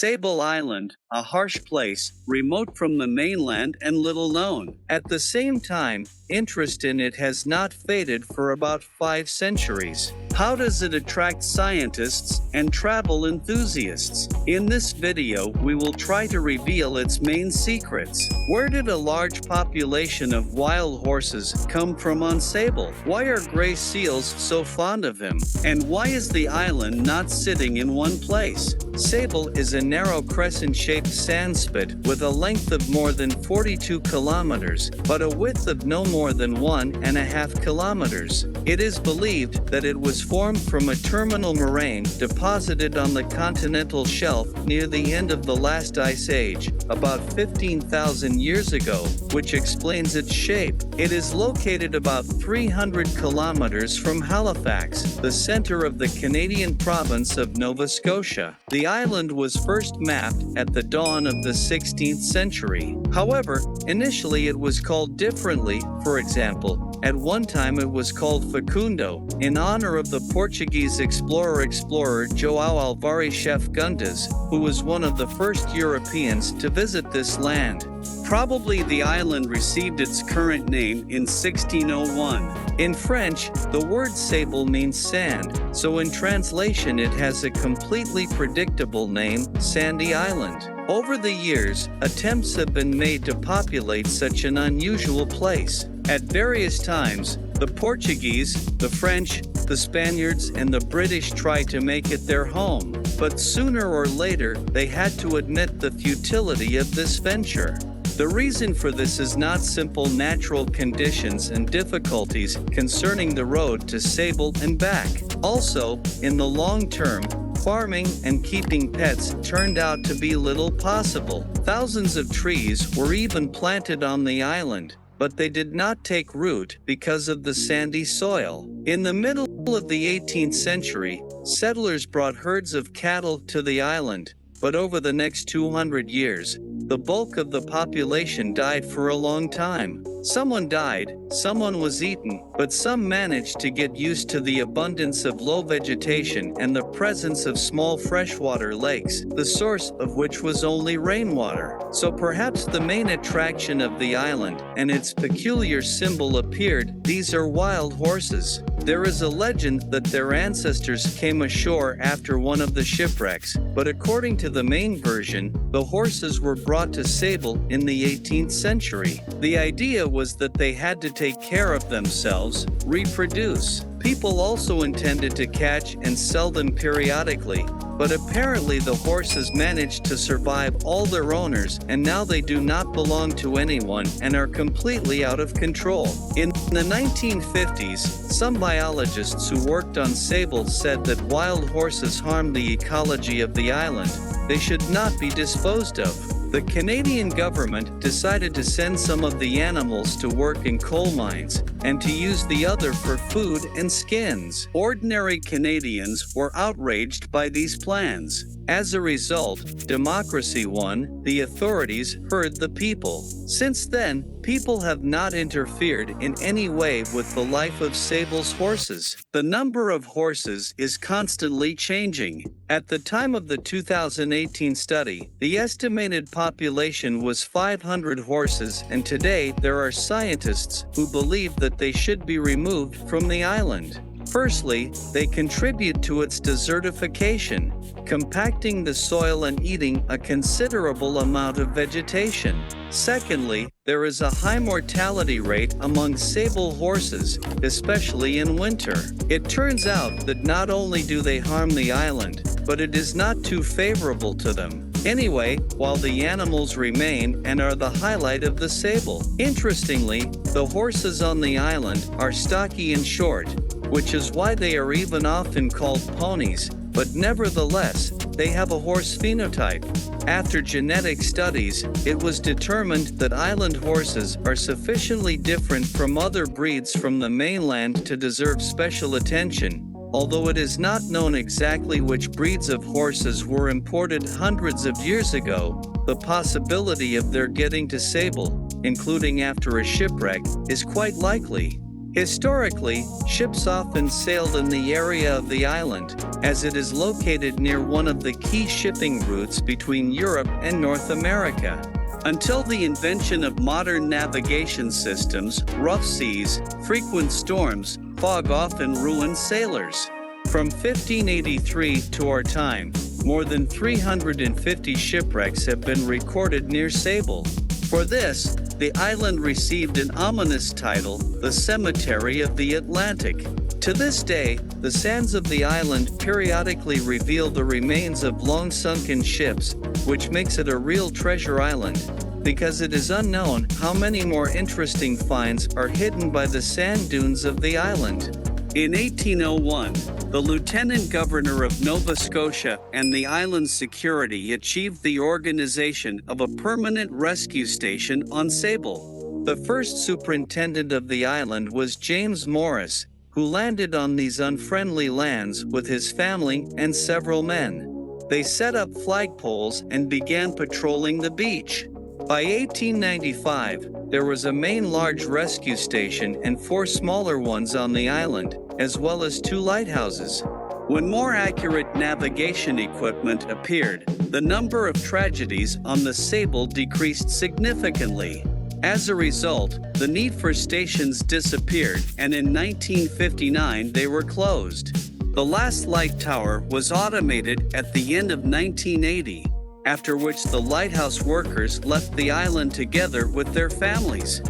Sable Island, a harsh place, remote from the mainland and little known. At the same time, interest in it has not faded for about 5 centuries. How does it attract scientists and travel enthusiasts? In this video, we will try to reveal its main secrets. Where did a large population of wild horses come from on Sable? Why are gray seals so fond of him? And why is the island not sitting in one place? Sable is a narrow crescent-shaped sandspit with a length of more than 42 kilometers, but a width of no more than 1.5 kilometers. It is believed that it was formed from a terminal moraine deposited on the continental shelf near the end of the last ice age, about 15,000 years ago, which explains its shape. It is located about 300 kilometers from Halifax, the center of the Canadian province of Nova Scotia. The island was first mapped at the dawn of the 16th century. However, initially it was called differently. For example, at one time it was called Facundo, in honor of the Portuguese explorer João Alvares Gundes, who was one of the first Europeans to visit this land. Probably the island received its current name in 1601. In French, the word sable means sand, so in translation it has a completely predictable name, Sandy Island. Over the years, attempts have been made to populate such an unusual place. At various times, the Portuguese, the French, the Spaniards, and the British tried to make it their home, but sooner or later they had to admit the futility of this venture. The reason for this is not simple natural conditions and difficulties concerning the road to Sable and back. Also, in the long term, farming and keeping pets turned out to be little possible. Thousands of trees were even planted on the island, but they did not take root because of the sandy soil. In the middle of the 18th century, settlers brought herds of cattle to the island, but over the next 200 years, the bulk of the population died for a long time. Someone died, someone was eaten, but some managed to get used to the abundance of low vegetation and the presence of small freshwater lakes, the source of which was only rainwater. So perhaps the main attraction of the island and its peculiar symbol appeared. These are wild horses. There is a legend that their ancestors came ashore after one of the shipwrecks, but according to the main version, the horses were brought to Sable in the 18th century. The idea was that they had to take care of themselves, reproduce. People also intended to catch and sell them periodically, but apparently the horses managed to survive all their owners, and now they do not belong to anyone and are completely out of control. In the 1950s, some biologists who worked on Sable said that wild horses harm the ecology of the island. They should not be disposed of. The Canadian government decided to send some of the animals to work in coal mines, and to use the other for food and skins. Ordinary Canadians were outraged by these plans. As a result, democracy won. The authorities heard the people. Since then, people have not interfered in any way with the life of Sable's horses. The number of horses is constantly changing. At the time of the 2018 study, the estimated population was 500 horses, and today there are scientists who believe that they should be removed from the island. Firstly, they contribute to its desertification, compacting the soil and eating a considerable amount of vegetation. Secondly, there is a high mortality rate among sable horses, especially in winter. It turns out that not only do they harm the island, but it is not too favorable to them. Anyway, while the animals remain and are the highlight of the Sable. Interestingly, the horses on the island are stocky and short, which is why they are even often called ponies, but nevertheless, they have a horse phenotype. After genetic studies, it was determined that island horses are sufficiently different from other breeds from the mainland to deserve special attention. Although it is not known exactly which breeds of horses were imported hundreds of years ago, the possibility of their getting to Sable, including after a shipwreck, is quite likely. Historically, ships often sailed in the area of the island, as it is located near one of the key shipping routes between Europe and North America. Until the invention of modern navigation systems, rough seas, frequent storms, fog often ruined sailors. From 1583 to our time, more than 350 shipwrecks have been recorded near Sable. For this, the island received an ominous title, the Cemetery of the Atlantic. To this day, the sands of the island periodically reveal the remains of long-sunken ships, which makes it a real treasure island, because it is unknown how many more interesting finds are hidden by the sand dunes of the island. In 1801, the Lieutenant Governor of Nova Scotia and the island's security achieved the organization of a permanent rescue station on Sable. The first superintendent of the island was James Morris, who landed on these unfriendly lands with his family and several men. They set up flagpoles and began patrolling the beach. By 1895, there was a main large rescue station and 4 smaller ones on the island, as well as 2 lighthouses. When more accurate navigation equipment appeared, the number of tragedies on the Sable decreased significantly. As a result, the need for stations disappeared, and in 1959 they were closed. The last light tower was automated at the end of 1980, after which the lighthouse workers left the island together with their families.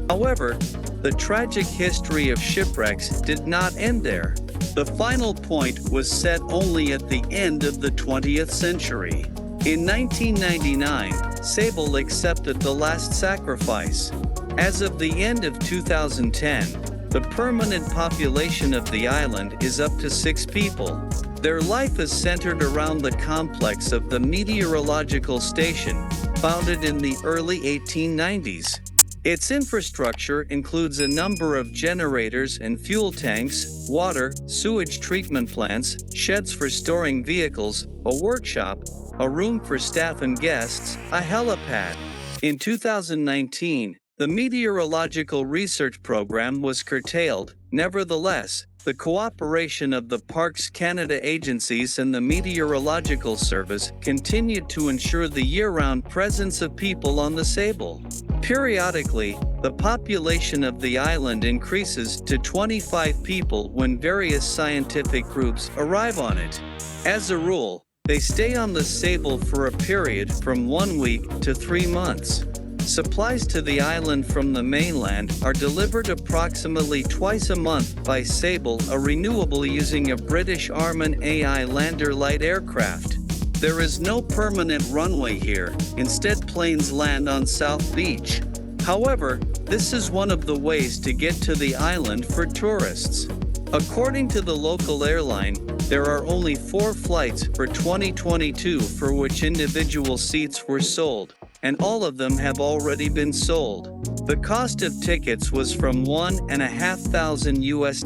However, the tragic history of shipwrecks did not end there. The final point was set only at the end of the 20th century. In 1999, Sable accepted the last sacrifice. As of the end of 2010, the permanent population of the island is up to 6 people. Their life is centered around the complex of the meteorological station, founded in the early 1890s. Its infrastructure includes a number of generators and fuel tanks, water, sewage treatment plants, sheds for storing vehicles, a workshop, a room for staff and guests, a helipad. In 2019, the meteorological research program was curtailed. Nevertheless, the cooperation of the Parks Canada agencies and the Meteorological Service continued to ensure the year-round presence of people on the Sable. Periodically, the population of the island increases to 25 people when various scientific groups arrive on it. As a rule, they stay on the Sable for a period from 1 week to 3 months. Supplies to the island from the mainland are delivered approximately twice a month by Sable, a renewable using a British Arman AI lander light aircraft. There is no permanent runway here, instead planes land on South Beach. However, this is one of the ways to get to the island for tourists. According to the local airline, there are only 4 flights for 2022 for which individual seats were sold, and all of them have already been sold. The cost of tickets was from $1,500 US.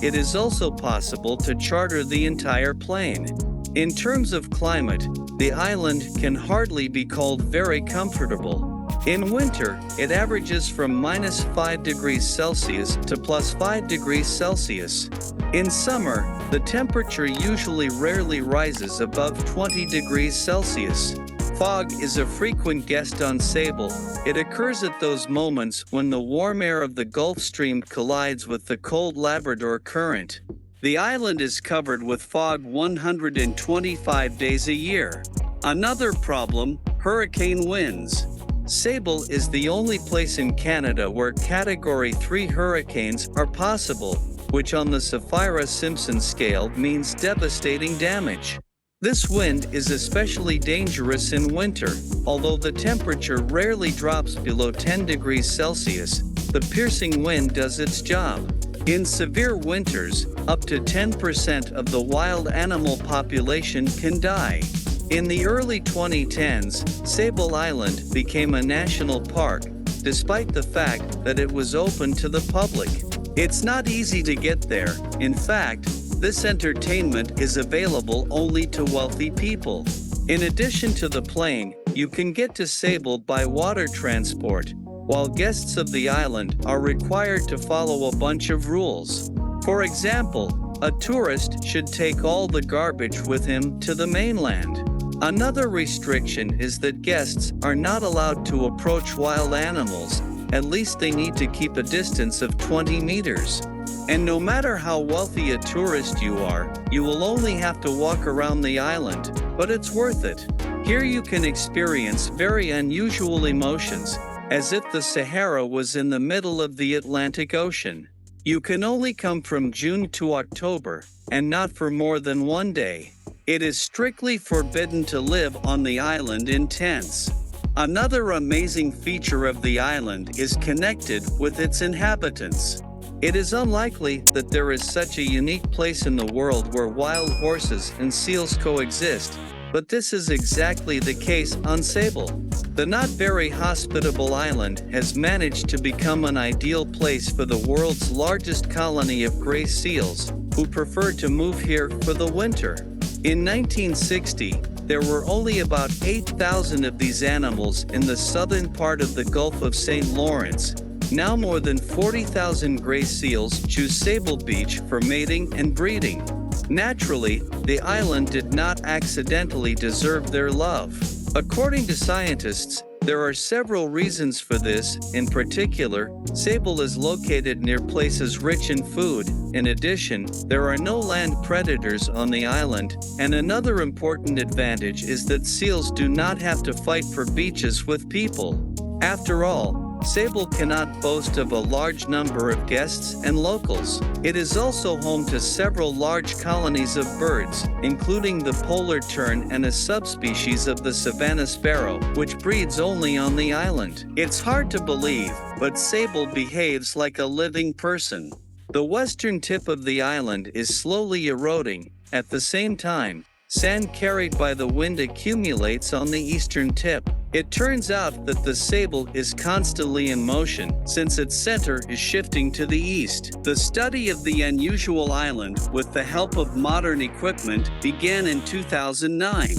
It is also possible to charter the entire plane. In terms of climate, the island can hardly be called very comfortable. In winter, it averages from -5 degrees Celsius to +5 degrees Celsius. In summer, the temperature usually rarely rises above 20 degrees Celsius. Fog is a frequent guest on Sable. It occurs at those moments when the warm air of the Gulf Stream collides with the cold Labrador Current. The island is covered with fog 125 days a year. Another problem, hurricane winds. Sable is the only place in Canada where Category 3 hurricanes are possible, which on the Saphira-Simpson scale means devastating damage. This wind is especially dangerous in winter. Although the temperature rarely drops below 10 degrees Celsius, the piercing wind does its job. In severe winters, up to 10% of the wild animal population can die. In the early 2010s, Sable Island became a national park, despite the fact that it was open to the public. It's not easy to get there. In fact, this entertainment is available only to wealthy people. In addition to the plane, you can get to Sable by water transport. while guests of the island are required to follow a bunch of rules. For example, a tourist should take all the garbage with him to the mainland. Another restriction is that guests are not allowed to approach wild animals. At least they need to keep a distance of 20 meters. And no matter how wealthy a tourist you are, you will only have to walk around the island, but it's worth it. Here you can experience very unusual emotions, as if the Sahara was in the middle of the Atlantic Ocean. You can only come from June to October, and not for more than one day. It is strictly forbidden to live on the island in tents. Another amazing feature of the island is connected with its inhabitants. It is unlikely that there is such a unique place in the world where wild horses and seals coexist, but this is exactly the case on Sable. The not very hospitable island has managed to become an ideal place for the world's largest colony of gray seals, who prefer to move here for the winter. In 1960, there were only about 8,000 of these animals in the southern part of the Gulf of St. Lawrence. Now more than 40,000 gray seals choose Sable Beach for mating and breeding. Naturally, the island did not accidentally deserve their love. According to scientists, there are several reasons for this. In particular, Sable is located near places rich in food. In addition, there are no land predators on the island, and another important advantage is that seals do not have to fight for beaches with people. After all, Sable cannot boast of a large number of guests and locals. It is also home to several large colonies of birds, including the polar tern and a subspecies of the savanna sparrow, which breeds only on the island. It's hard to believe, but Sable behaves like a living person. The western tip of the island is slowly eroding. At the same time, sand carried by the wind accumulates on the eastern tip. It turns out that the Sable is constantly in motion, since its center is shifting to the east. The study of the unusual island, with the help of modern equipment, began in 2009.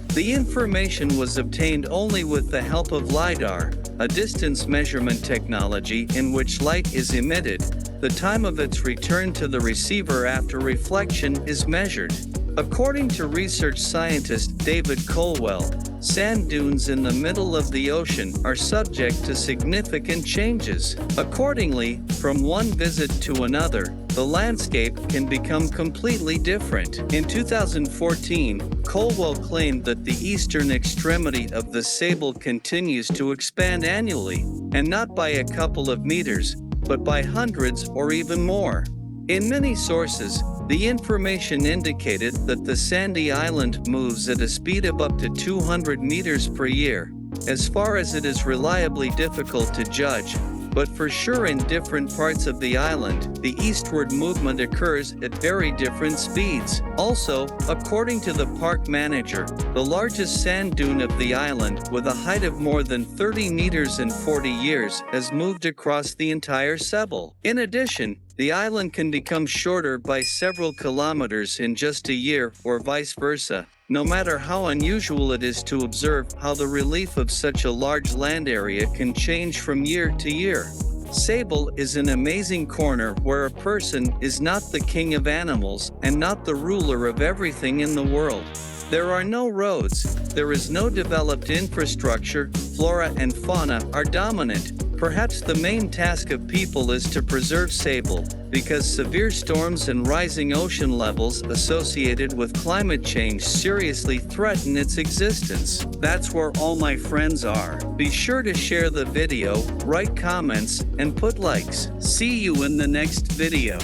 The information was obtained only with the help of LiDAR, a distance measurement technology in which light is emitted. The time of its return to the receiver after reflection is measured. According to research scientist David Colwell, sand dunes in the middle of the ocean are subject to significant changes. Accordingly, from one visit to another, the landscape can become completely different. In 2014, Colwell claimed that the eastern extremity of the Sable continues to expand annually, and not by a couple of meters, but by hundreds or even more. In many sources, the information indicated that the sandy island moves at a speed of up to 200 meters per year. As far as it is reliably difficult to judge, but for sure in different parts of the island, the eastward movement occurs at very different speeds. Also, according to the park manager, the largest sand dune of the island, with a height of more than 30 meters in 40 years, has moved across the entire Sable. In addition, the island can become shorter by several kilometers in just a year, or vice versa. No matter how unusual it is to observe how the relief of such a large land area can change from year to year. Sable is an amazing corner where a person is not the king of animals and not the ruler of everything in the world. There are no roads, there is no developed infrastructure, flora and fauna are dominant. Perhaps the main task of people is to preserve Sable, because severe storms and rising ocean levels associated with climate change seriously threaten its existence. That's where all my friends are. Be sure to share the video, write comments, and put likes. See you in the next video.